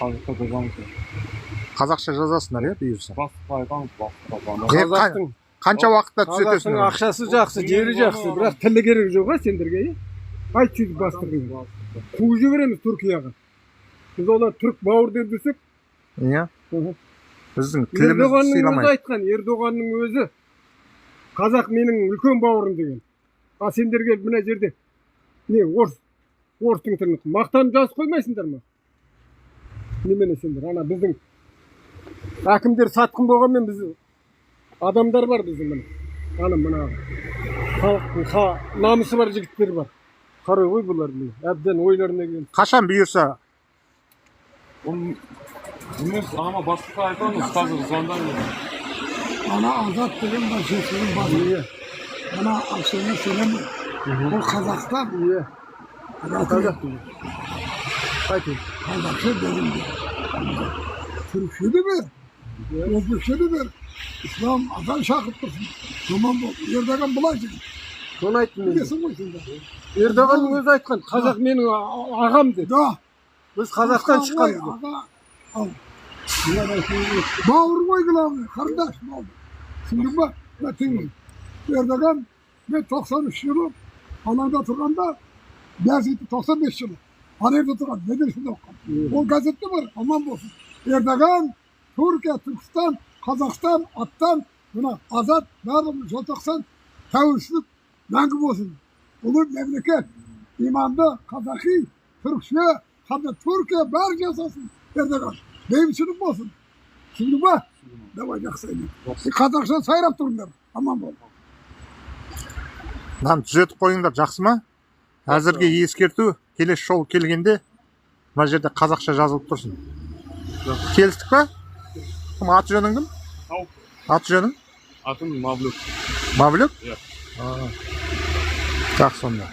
қазақша жазамыз. Қазақша жазасыңдар, иә, бұйырса. Басқа айтамыз, Қанша уақытта түзетесің? Қазақтың ақшасы жақсы, жері жақсы, бірақ тілі керек жоқ, сендерге, иә? Айт сөйтіп бастырдың. Қуып жібереміз Түркияға. Біз олар түрк бауыр деп десек. Иә. Біздің тілімізді сыйламайды. Айтқан Ердоғанның өзі қазақ менің үлкен бауырым деген. А сендерге мына жерде не орыстың тілін мақтанып жазып қоймайсыңдар ма? Немене сендер? Ана біздің әкімдер сатқын болғанмен біз адамдар бар біздің міне. Ана мына халықтың намысы бар жігіттер бар. Қарай ғой бұлар міне. Әбден ойларына келді. Қашан бұйырса? Емес, ана басқа айтамыз, қазір звондаймыз. Ана Азат деген басшысының бар. Ана Ақшаны Селем, ол Қазақстан. Қазақ деген. Қайтын. Қазақша dedim de. Türkçe de ver. Özbekçe de ver. İslam azan şakıp dursun. Tamam bu. Erdoğan bulaydı. Соны айттым мен. Bilirsin bu şimdi. Ердоғанның өзі айтқан, қазақ менің ағам деді. Da. Biz Қазақстан шыққанбыз деп. Aga. Al. Bağır koydun abi. Kardeş mi oldu? Şimdi bak. Metin. Erdoğan ben 93 yılı alanda turanda Gazetesi 95 yılı. Arayıp tutulan nedir şimdi bakalım. O gazette var aman olsun. Erdoğan, Türkiye, Türkistan, Kazakistan, Attan, buna Azat, Narım, Joltaksan, tavsiyelik мәңгі болсын. Бұл memleket, imanda, Kazaki, Türkçe, hatta Türkiye bari жасасын. Erdoğan, beyimçilik болсын. Şimdi bak, давай жақсайын. Kazakistan сайрап тұрыңдар, aman бол. Мынаны түзетіп қойыңдар, жақсы ма? Әзірге ескерту, келесі жол келгенде мына жерде қазақша жазылып тұрсын. Келістік па? Кім аты жөнің кім? Аты жөнің? Атым Мавлюк. Мавлюк? Иә. Так сонда.